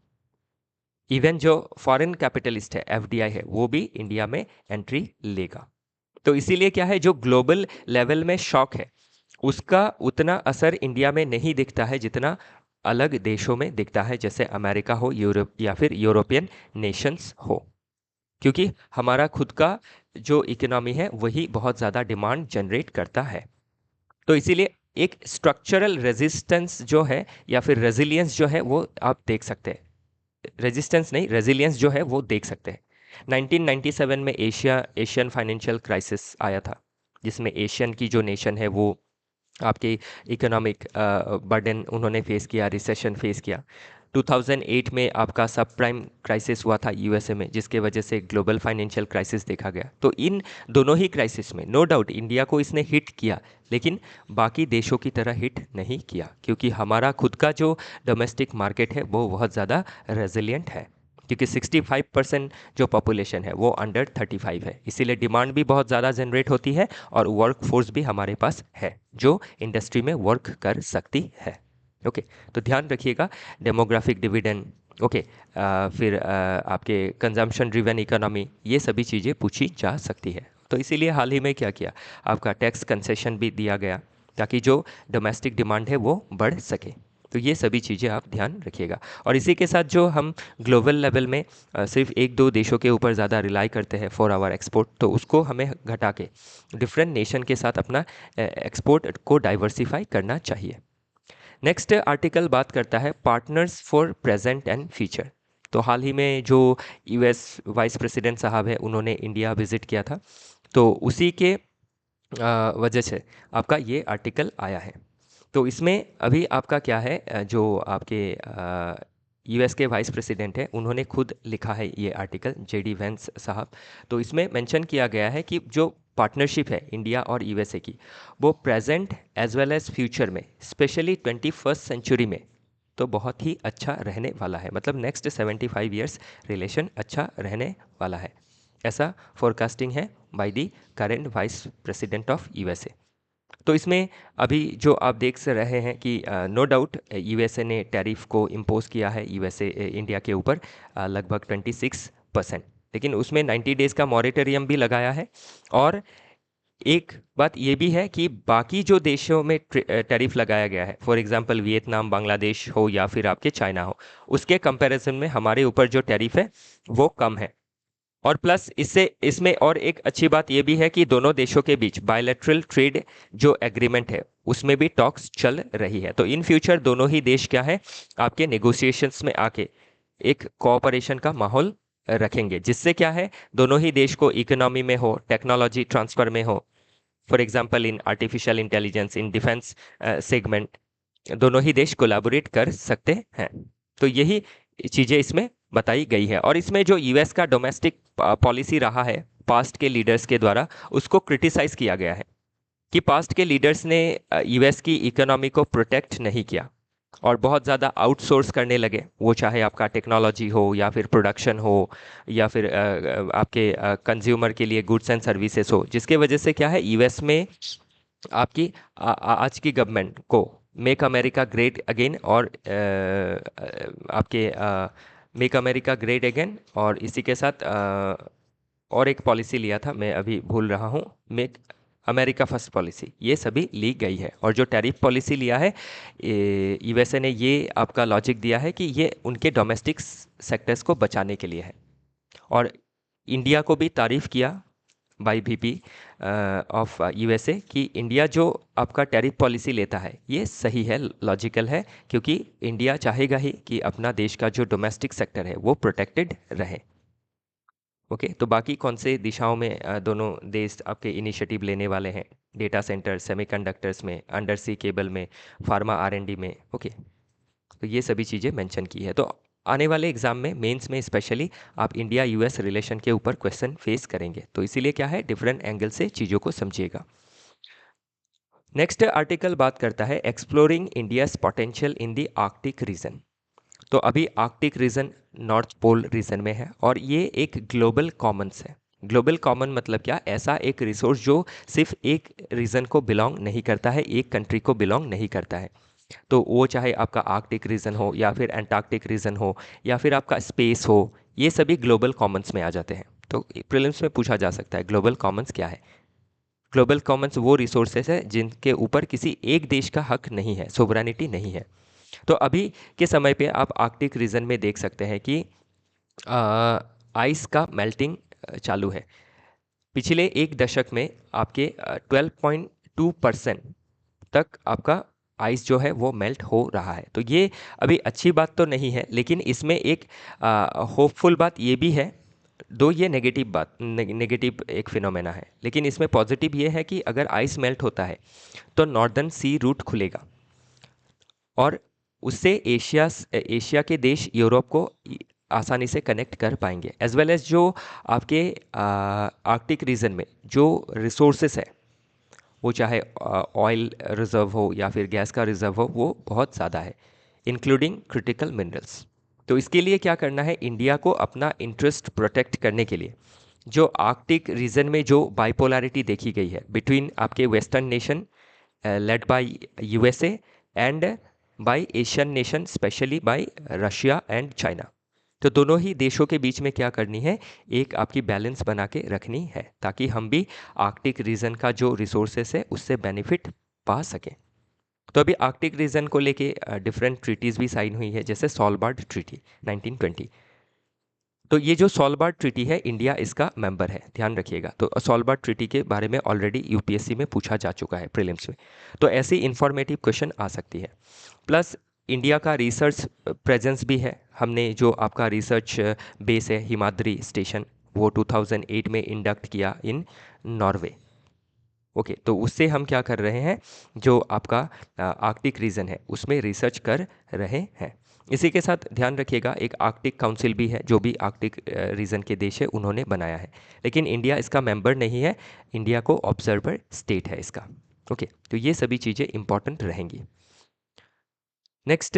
इवन जो फॉरेन कैपिटलिस्ट है, एफडीआई है, वो भी इंडिया में एंट्री लेगा। तो इसीलिए क्या है, जो ग्लोबल लेवल में शॉक है उसका उतना असर इंडिया में नहीं दिखता है जितना अलग देशों में दिखता है, जैसे अमेरिका हो, यूरोप या फिर यूरोपियन नेशंस हो। क्योंकि हमारा खुद का जो इकोनॉमी है वही बहुत ज़्यादा डिमांड जनरेट करता है। तो इसीलिए एक स्ट्रक्चरल रेजिस्टेंस जो है या फिर रेजिलियंस जो है वो आप देख सकते हैं, रेजिस्टेंस नहीं, रेजिलियंस जो है वो देख सकते हैं। 1997 में एशियन फाइनेंशियल क्राइसिस आया था, जिसमें एशियन की जो नेशन है वो आपकी इकोनॉमिक बर्डन उन्होंने फेस किया, रिसेशन फेस किया। 2008 में आपका सब प्राइम क्राइसिस हुआ था यूएसए में, जिसके वजह से ग्लोबल फाइनेंशियल क्राइसिस देखा गया। तो इन दोनों ही क्राइसिस में नो डाउट इंडिया को इसने हिट किया, लेकिन बाकी देशों की तरह हिट नहीं किया, क्योंकि हमारा खुद का जो डोमेस्टिक मार्केट है वो बहुत ज़्यादा रेजिलियंट है। क्योंकि 65% जो पॉपुलेशन है वो अंडर 35 है, इसीलिए डिमांड भी बहुत ज़्यादा जनरेट होती है और वर्क फोर्स भी हमारे पास है जो इंडस्ट्री में वर्क कर सकती है। ओके, तो ध्यान रखिएगा डेमोग्राफिक डिविडेंड, ओके, फिर आपके कंजम्पशन ड्रिवन इकोनॉमी, ये सभी चीज़ें पूछी जा सकती है। तो इसीलिए हाल ही में क्या किया, आपका टैक्स कंसेशन भी दिया गया ताकि जो डोमेस्टिक डिमांड है वो बढ़ सके। तो ये सभी चीज़ें आप ध्यान रखिएगा। और इसी के साथ जो हम ग्लोबल लेवल में सिर्फ एक दो देशों के ऊपर ज़्यादा रिलाई करते हैं फॉर आवर एक्सपोर्ट, तो उसको हमें घटा के डिफरेंट नेशन के साथ अपना एक्सपोर्ट को डाइवर्सिफाई करना चाहिए। नेक्स्ट आर्टिकल बात करता है partners for present and future. तो हाल ही में जो यूएस वाइस प्रेसिडेंट साहब है उन्होंने इंडिया विजिट किया था, तो उसी के वजह से आपका ये आर्टिकल आया है। तो इसमें अभी आपका क्या है, जो आपके यूएस के वाइस प्रेसिडेंट हैं उन्होंने खुद लिखा है ये आर्टिकल, जेडी वेंस साहब। तो इसमें मेंशन किया गया है कि जो पार्टनरशिप है इंडिया और यूएसए की, वो present as well as future में, स्पेशली 21st सेंचुरी में, तो बहुत ही अच्छा रहने वाला है। मतलब नेक्स्ट 75 ईयर्स रिलेशन अच्छा रहने वाला है, ऐसा फोरकास्टिंग है by the current vice president of USA. तो इसमें अभी जो आप देख से रहे हैं कि नो डाउट यूएसए ने टैरिफ को इम्पोज किया है यूएसए इंडिया के ऊपर लगभग 26%, लेकिन उसमें 90 डेज़ का मॉरेटोरियम भी लगाया है। और एक बात ये भी है कि बाकी जो देशों में टैरिफ लगाया गया है, फॉर एग्जांपल वियतनाम, बांग्लादेश हो या फिर आपके चाइना हो, उसके कंपैरिजन में हमारे ऊपर जो टैरिफ है वो कम है। और प्लस इससे इसमें और एक अच्छी बात यह भी है कि दोनों देशों के बीच बायलैटरल ट्रेड जो एग्रीमेंट है उसमें भी टॉक्स चल रही है। तो इन फ्यूचर दोनों ही देश क्या है, आपके नेगोशिएशंस में आके एक कोऑपरेशन का माहौल रखेंगे, जिससे क्या है दोनों ही देश को इकोनॉमी में हो, टेक्नोलॉजी ट्रांसफर में हो, for example in artificial intelligence, in defence segment, दोनों ही देश कोलैबोरेट कर सकते हैं। तो यही चीज़ें इसमें बताई गई है। और इसमें जो यूएस का डोमेस्टिक पॉलिसी रहा है पास्ट के लीडर्स के द्वारा, उसको क्रिटिसाइज किया गया है कि पास्ट के लीडर्स ने यूएस की इकोनॉमी को प्रोटेक्ट नहीं किया और बहुत ज़्यादा आउटसोर्स करने लगे, वो चाहे आपका टेक्नोलॉजी हो या फिर प्रोडक्शन हो या फिर आपके कंज्यूमर के लिए गुड्स एंड सर्विसेज हो, जिसके वजह से क्या है यूएस में आपकी आज की गवर्नमेंट को मेक अमेरिका ग्रेट अगेन और आपके मेक अमेरिका ग्रेट अगेन, और इसी के साथ और एक पॉलिसी लिया था, मैं अभी भूल रहा हूँ, मेक अमेरिका फर्स्ट पॉलिसी, ये सभी ली गई है। और जो टैरिफ पॉलिसी लिया है यूएसए ने, ये आपका लॉजिक दिया है कि ये उनके डोमेस्टिक सेक्टर्स को बचाने के लिए है। और इंडिया को भी तारीफ़ किया बाई वीपी ऑफ यूएसए कि इंडिया जो आपका टैरिफ पॉलिसी लेता है ये सही है, लॉजिकल है, क्योंकि इंडिया चाहेगा ही कि अपना देश का जो डोमेस्टिक सेक्टर है वो प्रोटेक्टेड रहे। ओके, तो बाकी कौन से दिशाओं में दोनों देश आपके इनिशिएटिव लेने वाले हैं, डेटा सेंटर, सेमीकंडक्टर्स में, अंडर सी केबल में, फार्मा आर&डी में, ओके, तो ये सभी चीज़ें मेंशन की है। तो आने वाले एग्जाम में, मेंस में स्पेशली, आप इंडिया यूएस रिलेशन के ऊपर क्वेश्चन फेस करेंगे, तो इसीलिए क्या है डिफरेंट एंगल से चीज़ों को समझिएगा। नेक्स्ट आर्टिकल बात करता है exploring India's potential in the Arctic region. तो अभी Arctic region north pole region में है और ये एक ग्लोबल कॉमन्स है। ग्लोबल कॉमन मतलब क्या, ऐसा एक रिसोर्स जो सिर्फ एक रीजन को बिलोंग नहीं करता है, एक कंट्री को बिलोंग नहीं करता है। तो वो चाहे आपका आर्कटिक रीजन हो या फिर एंटार्क्टिक रीजन हो या फिर आपका स्पेस हो, ये सभी ग्लोबल कॉमन्स में आ जाते हैं। तो प्रीलिम्स में पूछा जा सकता है ग्लोबल कॉमन्स क्या है। ग्लोबल कॉमन्स वो रिसोर्सेज है जिनके ऊपर किसी एक देश का हक नहीं है, सोवरेनिटी नहीं है। तो अभी के समय पे आप आर्कटिक रीजन में देख सकते हैं कि आइस का मेल्टिंग चालू है। पिछले एक दशक में आपके 12.2% तक आपका आइस जो है वो मेल्ट हो रहा है। तो ये अभी अच्छी बात तो नहीं है, लेकिन इसमें एक होपफुल बात ये भी है। दो ये नेगेटिव एक फिनोमेना है, लेकिन इसमें पॉजिटिव ये है कि अगर आइस मेल्ट होता है तो नॉर्दर्न सी रूट खुलेगा और उससे एशिया के देश यूरोप को आसानी से कनेक्ट कर पाएंगे, एज वेल एज जो आपके आर्कटिक रीजन में जो रिसोर्सेस है, वो चाहे ऑयल रिजर्व हो या फिर गैस का रिजर्व हो, वो बहुत ज़्यादा है, इंक्लूडिंग क्रिटिकल मिनरल्स। तो इसके लिए क्या करना है, इंडिया को अपना इंटरेस्ट प्रोटेक्ट करने के लिए जो आर्कटिक रीजन में जो बाइपोलैरिटी देखी गई है बिटवीन आपके western nation led by USA and by Asian nation, specially bye Russia and China, तो दोनों ही देशों के बीच में क्या करनी है, एक आपकी बैलेंस बना के रखनी है, ताकि हम भी आर्कटिक रीजन का जो रिसोर्सेस है उससे बेनिफिट पा सकें। तो अभी आर्कटिक रीजन को लेके डिफरेंट ट्रीटीज़ भी साइन हुई है, जैसे सॉलबार्ड ट्रीटी 1920। तो ये जो सॉलबार्ड ट्रीटी है, इंडिया इसका मेंबर है, ध्यान रखिएगा। तो सॉलबार्ड ट्रीटी के बारे में ऑलरेडी यूपीएससी में पूछा जा चुका है प्रीलिम्स में, तो ऐसी इंफॉर्मेटिव क्वेश्चन आ सकती है। प्लस इंडिया का रिसर्च प्रेजेंस भी है। हमने जो आपका रिसर्च बेस है हिमाद्री स्टेशन, वो 2008 में इंडक्ट किया इन नॉर्वे। ओके, तो उससे हम क्या कर रहे हैं, जो आपका आर्कटिक रीजन है उसमें रिसर्च कर रहे हैं। इसी के साथ ध्यान रखिएगा, एक आर्कटिक काउंसिल भी है जो भी आर्कटिक रीजन के देश है उन्होंने बनाया है, लेकिन इंडिया इसका मेंबर नहीं है, इंडिया को ऑब्जर्वर स्टेट है इसका। ओके, तो ये सभी चीज़ें इंपॉर्टेंट रहेंगी। नेक्स्ट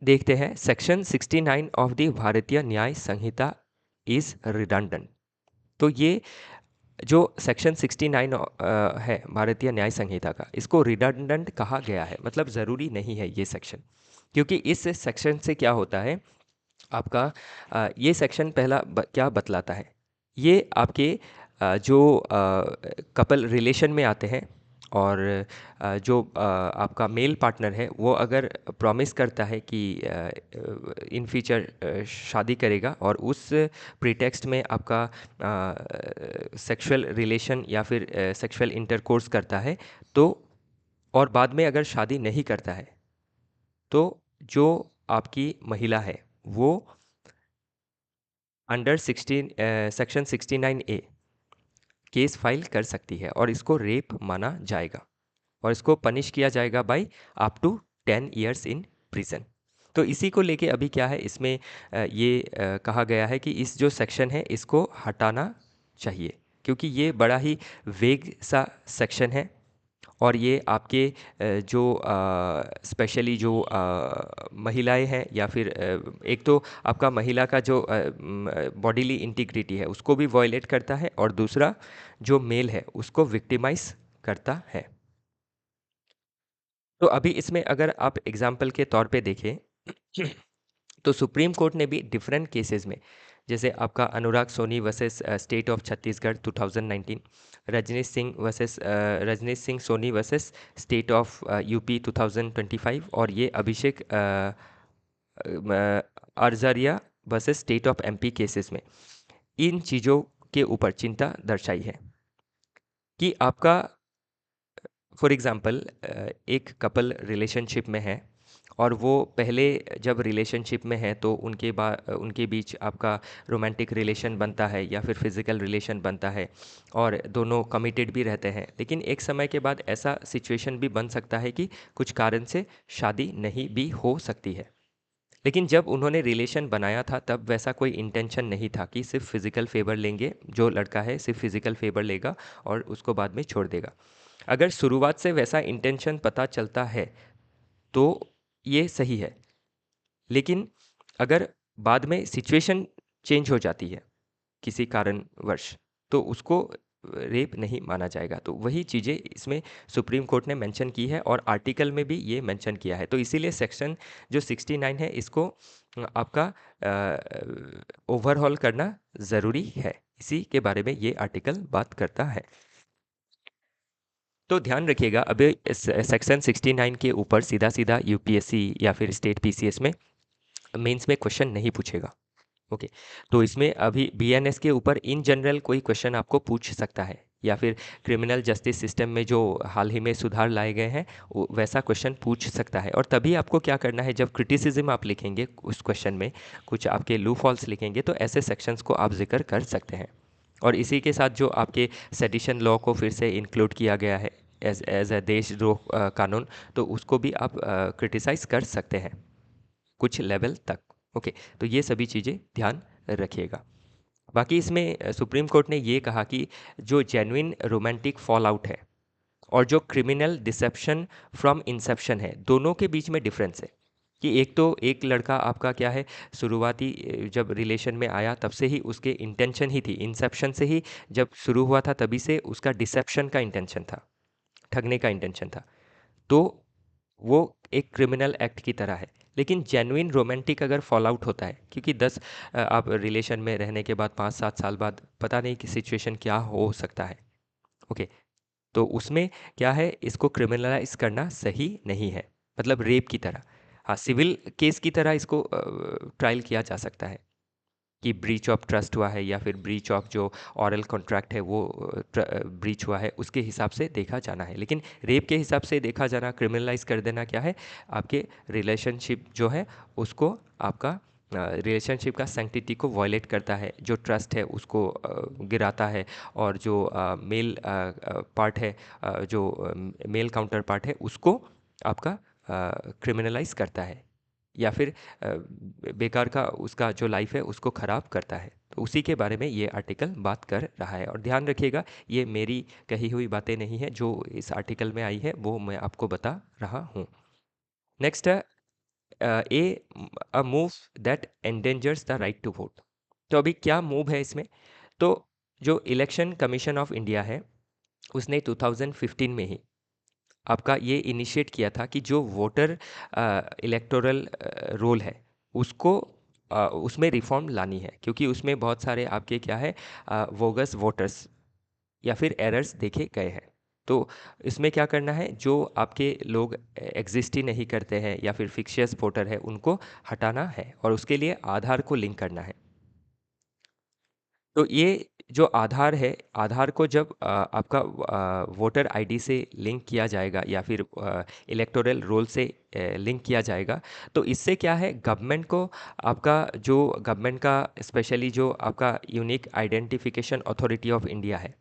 देखते हैं, सेक्शन 69 ऑफ द भारतीय न्याय संहिता इज रिडंडेंट। तो ये जो सेक्शन 69 है भारतीय न्याय संहिता का, इसको रिडंडेंट कहा गया है, मतलब ज़रूरी नहीं है ये सेक्शन, क्योंकि इस सेक्शन से क्या होता है आपका, ये सेक्शन पहला क्या बतलाता है, ये आपके जो कपल रिलेशन में आते हैं और जो आपका मेल पार्टनर है वो अगर प्रॉमिस करता है कि इन फ्यूचर शादी करेगा और उस प्रीटेक्स्ट में आपका सेक्सुअल रिलेशन या फिर सेक्सुअल इंटरकोर्स करता है, तो और बाद में अगर शादी नहीं करता है, तो जो आपकी महिला है वो under section 69A case file कर सकती है और इसको रेप माना जाएगा और इसको पनिश किया जाएगा by up to 10 years in prison. तो इसी को लेके अभी क्या है, इसमें ये कहा गया है कि इस जो सेक्शन है इसको हटाना चाहिए, क्योंकि ये बड़ा ही वेग सा सेक्शन है और ये आपके जो स्पेशली जो महिलाएं हैं या फिर एक तो आपका महिला का जो बॉडीली इंटीग्रिटी है उसको भी वॉयलेट करता है और दूसरा जो मेल है उसको विक्टिमाइज करता है। तो अभी इसमें अगर आप एग्जाम्पल के तौर पे देखें तो सुप्रीम कोर्ट ने भी डिफरेंट केसेस में, जैसे आपका Anurag Soni versus state of Chhattisgarh 2019, Rajneesh Singh Soni versus state of UP 2025, और ये Abhishek Arjaria versus state of MP cases में इन चीज़ों के ऊपर चिंता दर्शाई है कि आपका फॉर एग्ज़ाम्पल एक कपल रिलेशनशिप में है और वो पहले जब रिलेशनशिप में है तो उनके बीच आपका रोमांटिक रिलेशन बनता है या फिर फिज़िकल रिलेशन बनता है और दोनों कमिटेड भी रहते हैं, लेकिन एक समय के बाद ऐसा सिचुएशन भी बन सकता है कि कुछ कारण से शादी नहीं भी हो सकती है। लेकिन जब उन्होंने रिलेशन बनाया था तब वैसा कोई इंटेंशन नहीं था कि सिर्फ फिज़िकल फेवर लेंगे, जो लड़का है सिर्फ फिज़िकल फेवर लेगा और उसको बाद में छोड़ देगा। अगर शुरुआत से वैसा इंटेंशन पता चलता है तो ये सही है, लेकिन अगर बाद में सिचुएशन चेंज हो जाती है किसी कारणवश, तो उसको रेप नहीं माना जाएगा। तो वही चीज़ें इसमें सुप्रीम कोर्ट ने मेंशन की है और आर्टिकल में भी ये मेंशन किया है। तो इसीलिए सेक्शन जो 69 है इसको आपका ओवरहॉल करना ज़रूरी है, इसी के बारे में ये आर्टिकल बात करता है। तो ध्यान रखिएगा, अभी इस सेक्शन 69 के ऊपर सीधा सीधा यूपीएससी या फिर स्टेट पीसीएस में मेंस में क्वेश्चन नहीं पूछेगा। ओके, तो इसमें अभी बीएनएस के ऊपर इन जनरल कोई क्वेश्चन आपको पूछ सकता है, या फिर क्रिमिनल जस्टिस सिस्टम में जो हाल ही में सुधार लाए गए हैं वैसा क्वेश्चन पूछ सकता है। और तभी आपको क्या करना है, जब क्रिटिसिज्म आप लिखेंगे उस क्वेश्चन में, कुछ आपके लू फॉल्स लिखेंगे, तो ऐसे सेक्शंस को आप जिक्र कर सकते हैं। और इसी के साथ जो आपके सेडिशन लॉ को फिर से इंक्लूड किया गया है एज ए देशद्रोह कानून, तो उसको भी आप क्रिटिसाइज़ कर सकते हैं कुछ लेवल तक। ओके, तो ये सभी चीज़ें ध्यान रखिएगा। बाकी इसमें सुप्रीम कोर्ट ने ये कहा कि जो जेन्युइन रोमांटिक फॉल आउट है और जो क्रिमिनल डिसेप्शन फ्रॉम इंसेप्शन है, दोनों के बीच में डिफरेंस है। कि एक तो एक लड़का आपका क्या है, शुरुआती जब रिलेशन में आया तब से ही उसके इंटेंशन ही थी, इंसेप्शन से ही जब शुरू हुआ था तभी से उसका डिसेप्शन का इंटेंशन था, ठगने का इंटेंशन था, तो वो एक क्रिमिनल एक्ट की तरह है। लेकिन जेन्युइन रोमांटिक अगर फॉल आउट होता है, क्योंकि 10 आप रिलेशन में रहने के बाद 5-7 साल बाद पता नहीं कि सिचुएशन क्या हो सकता है। ओके, तो उसमें क्या है, इसको क्रिमिनलाइज करना सही नहीं है, मतलब रेप की तरह। हाँ, सिविल केस की तरह इसको ट्रायल किया जा सकता है कि ब्रीच ऑफ ट्रस्ट हुआ है, या फिर ब्रीच ऑफ जो ऑरल कॉन्ट्रैक्ट है वो ब्रीच हुआ है, उसके हिसाब से देखा जाना है। लेकिन रेप के हिसाब से देखा जाना, क्रिमिनलाइज कर देना क्या है, आपके रिलेशनशिप जो है उसको, आपका रिलेशनशिप का सैंक्टिटी को वायलेट करता है, जो ट्रस्ट है उसको गिराता है, और जो मेल पार्ट है, जो मेल काउंटर पार्ट है, उसको आपका क्रिमिनलाइज करता है, या फिर बेकार का उसका जो लाइफ है उसको ख़राब करता है। तो उसी के बारे में ये आर्टिकल बात कर रहा है। और ध्यान रखिएगा, ये मेरी कही हुई बातें नहीं है, जो इस आर्टिकल में आई है वो मैं आपको बता रहा हूँ। नेक्स्ट है a move that endangers the right to vote. तो अभी क्या मूव है इसमें, तो जो इलेक्शन कमीशन ऑफ इंडिया है उसने 2015 में ही आपका ये इनिशिएट किया था कि जो वोटर इलेक्टोरल रोल है उसको उसमें रिफॉर्म लानी है, क्योंकि उसमें बहुत सारे आपके क्या है, वोगस वोटर्स या फिर एरर्स देखे गए हैं। तो इसमें क्या करना है, जो आपके लोग एग्जिस्ट ही नहीं करते हैं या फिर फिक्शियस वोटर है, उनको हटाना है, और उसके लिए आधार को लिंक करना है। तो ये जो आधार है, आधार को जब आपका वोटर आईडी से लिंक किया जाएगा, या फिर इलेक्टोरल रोल से लिंक किया जाएगा, तो इससे क्या है, गवर्नमेंट को, आपका जो गवर्नमेंट का स्पेशली जो आपका unique identification authority of India है,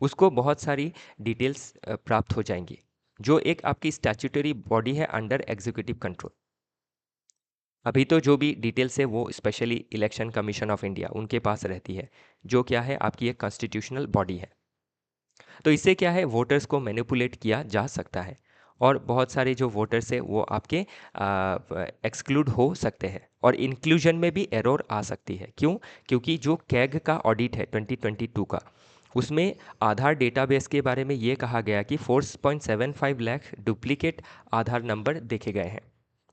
उसको बहुत सारी डिटेल्स प्राप्त हो जाएंगी, जो एक आपकी स्टैट्यूटरी बॉडी है अंडर एग्जीक्यूटिव कंट्रोल। अभी तो जो भी डिटेल्स है वो specially election commission of India उनके पास रहती है, जो क्या है, आपकी एक कॉन्स्टिट्यूशनल बॉडी है। तो इससे क्या है, वोटर्स को मैनिपुलेट किया जा सकता है, और बहुत सारे जो वोटर्स है वो आपके एक्सक्लूड हो सकते हैं, और इंक्लूजन में भी एरर आ सकती है। क्यों? क्योंकि जो कैग का ऑडिट है 2022 का, उसमें आधार डेटाबेस के बारे में ये कहा गया कि 4.75 लाख डुप्लीकेट आधार नंबर देखे गए हैं।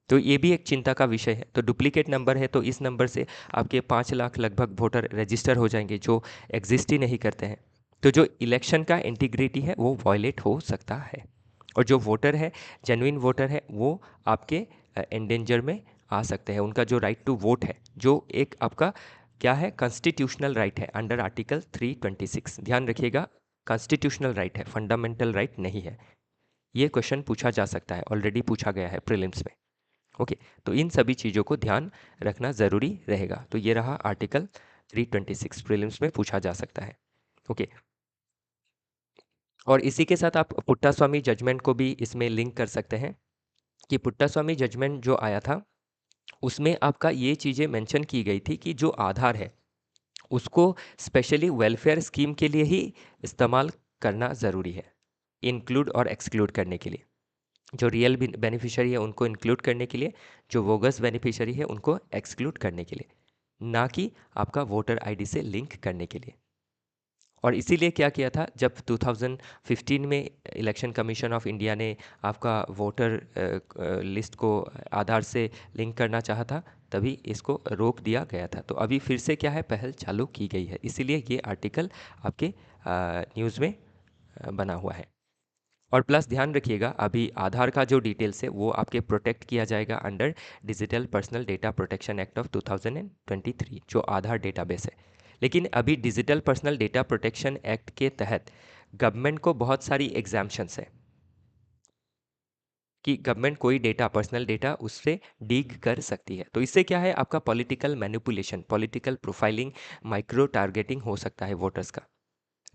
तो ये भी एक चिंता का विषय है। तो डुप्लीकेट नंबर है, तो इस नंबर से आपके 5 लाख लगभग वोटर रजिस्टर हो जाएंगे, जो एग्जिस्ट ही नहीं करते हैं। तो जो इलेक्शन का इंटीग्रिटी है वो वायलेट हो सकता है, और जो वोटर है, जेन्युइन वोटर है, वो आपके एंडेंजर में आ सकते हैं। उनका जो राइट टू वोट है, जो एक आपका क्या है, कॉन्स्टिट्यूशनल राइट है अंडर आर्टिकल 326। ध्यान रखिएगा, कॉन्स्टिट्यूशनल राइट है, फंडामेंटल राइट नहीं है। ये क्वेश्चन पूछा जा सकता है, ऑलरेडी पूछा गया है प्रीलिम्स में। ओके, तो इन सभी चीज़ों को ध्यान रखना ज़रूरी रहेगा। तो ये रहा आर्टिकल 326, प्रीलिम्स में पूछा जा सकता है। ओके, और इसी के साथ आप पुट्टास्वामी जजमेंट को भी इसमें लिंक कर सकते हैं, कि पुट्टास्वामी जजमेंट जो आया था उसमें आपका ये चीज़ें मेंशन की गई थी कि जो आधार है उसको स्पेशली वेलफेयर स्कीम के लिए ही इस्तेमाल करना ज़रूरी है, इंक्लूड और एक्सक्लूड करने के लिए। जो रियल बेनिफिशियरी है उनको इंक्लूड करने के लिए, जो वोगस बेनिफिशियरी है उनको एक्सक्लूड करने के लिए, ना कि आपका वोटर आईडी से लिंक करने के लिए। और इसीलिए क्या किया था, जब 2015 में इलेक्शन कमीशन ऑफ इंडिया ने आपका वोटर लिस्ट को आधार से लिंक करना चाहा था, तभी इसको रोक दिया गया था। तो अभी फिर से क्या है, पहल चालू की गई है, इसीलिए ये आर्टिकल आपके न्यूज़ में बना हुआ है। और प्लस ध्यान रखिएगा, अभी आधार का जो डिटेल्स है वो आपके प्रोटेक्ट किया जाएगा under digital personal data protection act of 2023, जो आधार डेटाबेस है। लेकिन अभी digital personal data protection act के तहत गवर्नमेंट को बहुत सारी एग्जाम्पशंस है कि गवर्नमेंट कोई डेटा, पर्सनल डेटा उससे डीग कर सकती है। तो इससे क्या है, आपका political manipulation, political profiling, micro targeting हो सकता है वोटर्स का,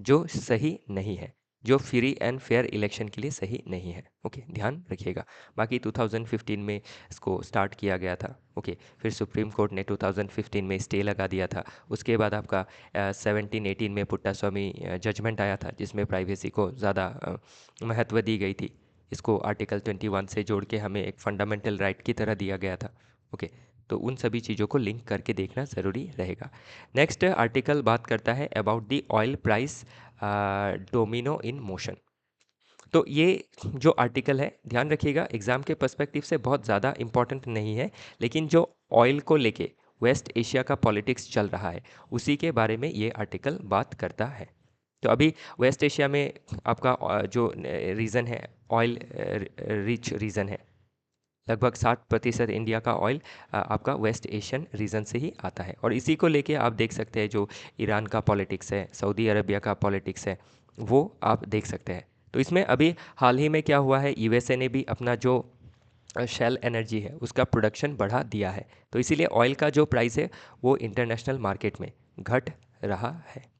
जो सही नहीं है, जो फ्री एंड फेयर इलेक्शन के लिए सही नहीं है। ओके, ध्यान रखिएगा। बाकी 2015 में इसको स्टार्ट किया गया था। ओके, फिर सुप्रीम कोर्ट ने 2015 में स्टे लगा दिया था। उसके बाद आपका 17-18 में पुट्टास्वामी जजमेंट आया था, जिसमें प्राइवेसी को ज़्यादा महत्व दी गई थी। इसको आर्टिकल 21 से जोड़ के हमें एक फंडामेंटल राइट की तरह दिया गया था। ओके, तो उन सभी चीज़ों को लिंक करके देखना ज़रूरी रहेगा। नेक्स्ट आर्टिकल बात करता है about the oil price domino in motion. तो ये जो आर्टिकल है, ध्यान रखिएगा, एग्ज़ाम के पर्सपेक्टिव से बहुत ज़्यादा इम्पॉर्टेंट नहीं है, लेकिन जो ऑयल को लेके वेस्ट एशिया का पॉलिटिक्स चल रहा है, उसी के बारे में ये आर्टिकल बात करता है। तो अभी वेस्ट एशिया में आपका जो रीजन है, ऑयल रिच रीजन है, लगभग 60% इंडिया का ऑयल आपका वेस्ट एशियन रीजन से ही आता है। और इसी को लेके आप देख सकते हैं जो ईरान का पॉलिटिक्स है, सऊदी अरबिया का पॉलिटिक्स है, वो आप देख सकते हैं। तो इसमें अभी हाल ही में क्या हुआ है, यूएसए ने भी अपना जो शेल एनर्जी है उसका प्रोडक्शन बढ़ा दिया है। तो इसीलिए ऑयल का जो प्राइस है वो इंटरनेशनल मार्केट में घट रहा है।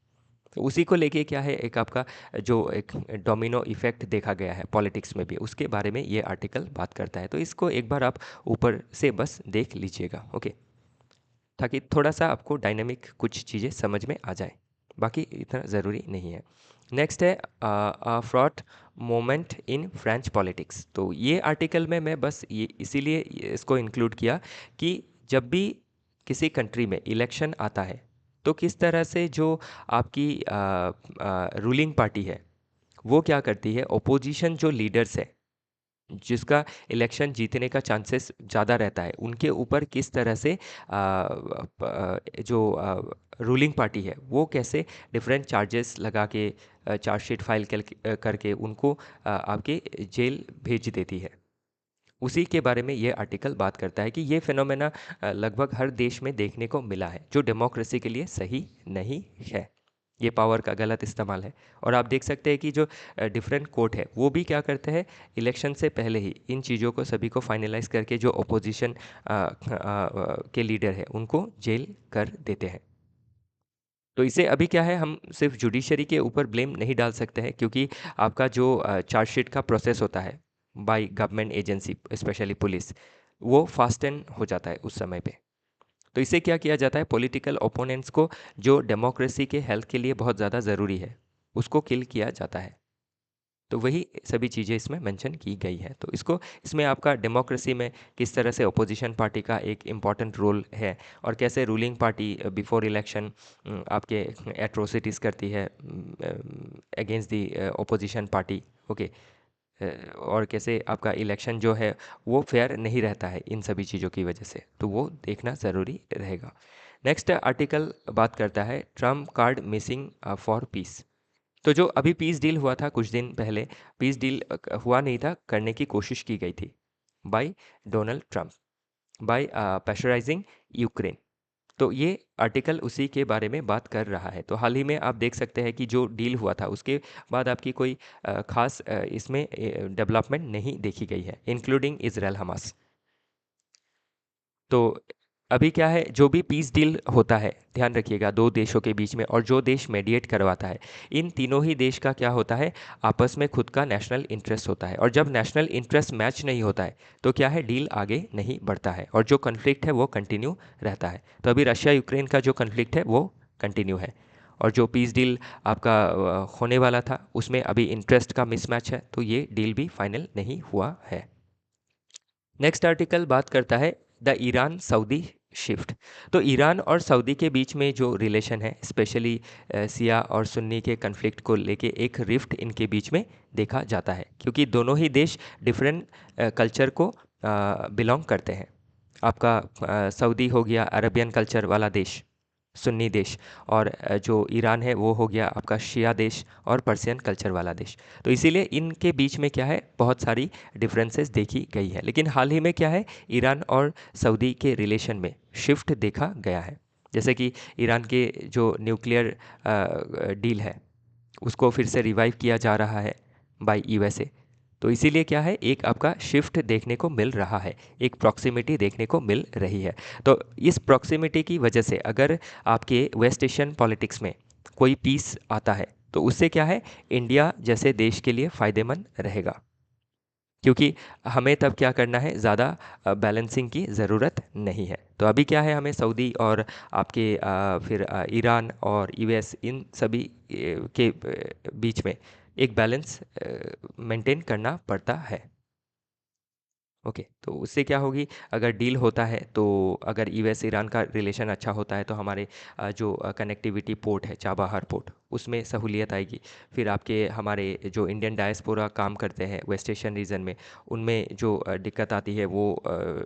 तो उसी को लेके क्या है, एक आपका जो एक डोमिनो इफेक्ट देखा गया है पॉलिटिक्स में भी, उसके बारे में ये आर्टिकल बात करता है। तो इसको एक बार आप ऊपर से बस देख लीजिएगा। ओके, ताकि थोड़ा सा आपको डायनेमिक कुछ चीज़ें समझ में आ जाए, बाकी इतना ज़रूरी नहीं है। नेक्स्ट है fraud moment in French politics. तो ये आर्टिकल में मैं बस ये इसीलिए इसको इंक्लूड किया कि जब भी किसी कंट्री में इलेक्शन आता है, तो किस तरह से जो आपकी रूलिंग पार्टी है वो क्या करती है, ओपोजिशन जो लीडर्स है जिसका इलेक्शन जीतने का चांसेस ज़्यादा रहता है, उनके ऊपर किस तरह से जो रूलिंग पार्टी है वो कैसे डिफरेंट चार्जेस लगा के चार्जशीट फाइल करके उनको आपके जेल भेज देती है। उसी के बारे में ये आर्टिकल बात करता है कि ये फिनोमेना लगभग हर देश में देखने को मिला है, जो डेमोक्रेसी के लिए सही नहीं है। ये पावर का गलत इस्तेमाल है। और आप देख सकते हैं कि जो डिफरेंट कोर्ट है वो भी क्या करते हैं, इलेक्शन से पहले ही इन चीज़ों को सभी को फाइनलाइज करके जो ओपोजिशन के लीडर है उनको जेल कर देते हैं। तो इसे अभी क्या है, हम सिर्फ जुडिशरी के ऊपर ब्लेम नहीं डाल सकते हैं, क्योंकि आपका जो चार्जशीट का प्रोसेस होता है by government agency, specially police, वो फास्ट एंड हो जाता है उस समय पे। तो इसे क्या किया जाता है, पॉलिटिकल ओपोनेंट्स को जो डेमोक्रेसी के हेल्थ के लिए बहुत ज़्यादा ज़रूरी है उसको किल किया जाता है। तो वही सभी चीज़ें इसमें मेंशन की गई है। तो इसमें आपका डेमोक्रेसी में किस तरह से अपोजिशन पार्टी का एक इम्पॉर्टेंट रोल है, और कैसे रूलिंग पार्टी बिफोर इलेक्शन आपके एट्रोसिटीज़ करती है against the opposition party. Okay, और कैसे आपका इलेक्शन जो है वो फेयर नहीं रहता है इन सभी चीज़ों की वजह से, तो वो देखना ज़रूरी रहेगा। नेक्स्ट आर्टिकल बात करता है Trump card missing for piece. तो जो अभी पीस डील हुआ था कुछ दिन पहले, पीस डील हुआ नहीं था, करने की कोशिश की गई थी by Donald Trump, by pressurising Ukraine. तो ये आर्टिकल उसी के बारे में बात कर रहा है। तो हाल ही में आप देख सकते हैं कि जो डील हुआ था उसके बाद आपकी कोई खास इसमें डेवलपमेंट नहीं देखी गई है, इंक्लूडिंग इजराइल हमास। तो अभी क्या है, जो भी पीस डील होता है, ध्यान रखिएगा, दो देशों के बीच में, और जो देश मेडिएट करवाता है, इन तीनों ही देश का क्या होता है, आपस में खुद का नेशनल इंटरेस्ट होता है। और जब नेशनल इंटरेस्ट मैच नहीं होता है तो क्या है, डील आगे नहीं बढ़ता है और जो कन्फ्लिक्ट है वो कंटिन्यू रहता है। तो अभी रशिया यूक्रेन का जो कन्फ्लिक्ट है वो कंटिन्यू है, और जो पीस डील आपका होने वाला था उसमें अभी इंटरेस्ट का मिसमैच है, तो ये डील भी फाइनल नहीं हुआ है। नेक्स्ट आर्टिकल बात करता है द ईरान सऊदी शिफ्ट। तो ईरान और सऊदी के बीच में जो रिलेशन है, स्पेशली सिया और सुन्नी के कन्फ्लिक्ट को लेके एक रिफ्ट इनके बीच में देखा जाता है, क्योंकि दोनों ही देश डिफरेंट कल्चर को बिलोंग करते हैं। आपका सऊदी हो गया अरबियन कल्चर वाला देश, सुन्नी देश, और जो ईरान है वो हो गया आपका शिया देश और पर्शियन कल्चर वाला देश। तो इसीलिए इनके बीच में क्या है, बहुत सारी डिफरेंसेस देखी गई है। लेकिन हाल ही में क्या है, ईरान और सऊदी के रिलेशन में शिफ्ट देखा गया है। जैसे कि ईरान के जो न्यूक्लियर डील है उसको फिर से रिवाइव किया जा रहा है बाय यूएसए। तो इसीलिए क्या है, एक आपका शिफ्ट देखने को मिल रहा है, एक प्रॉक्सिमिटी देखने को मिल रही है। तो इस प्रॉक्सिमिटी की वजह से अगर आपके वेस्ट एशियन पॉलिटिक्स में कोई पीस आता है तो उससे क्या है, इंडिया जैसे देश के लिए फ़ायदेमंद रहेगा। क्योंकि हमें तब क्या करना है, ज़्यादा बैलेंसिंग की ज़रूरत नहीं है। तो अभी क्या है, हमें सऊदी और आपके फिर ईरान और यूएस, इन सभी के बीच में एक बैलेंस मेंटेन करना पड़ता है। ओके, तो उससे क्या होगी, अगर डील होता है तो अगर यूएस ईरान का रिलेशन अच्छा होता है तो हमारे जो कनेक्टिविटी पोर्ट है, चाबहार पोर्ट, उसमें सहूलियत आएगी। फिर आपके हमारे जो इंडियन डायस्पोरा काम करते हैं वेस्ट एशियन रीजन में, उनमें जो दिक्कत आती है वो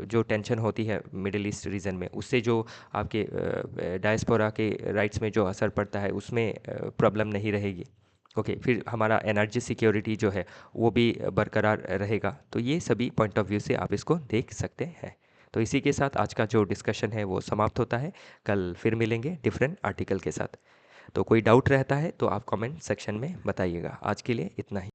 जो टेंशन होती है मिडिल ईस्ट रीजन में, उससे जो आपके डायस्पोरा के राइट्स में जो असर पड़ता है उसमें प्रॉब्लम नहीं रहेगी। ओके, फिर हमारा एनर्जी सिक्योरिटी जो है वो भी बरकरार रहेगा। तो ये सभी पॉइंट ऑफ व्यू से आप इसको देख सकते हैं। तो इसी के साथ आज का जो डिस्कशन है वो समाप्त होता है। कल फिर मिलेंगे डिफरेंट आर्टिकल के साथ। तो कोई डाउट रहता है तो आप कमेंट सेक्शन में बताइएगा। आज के लिए इतना ही।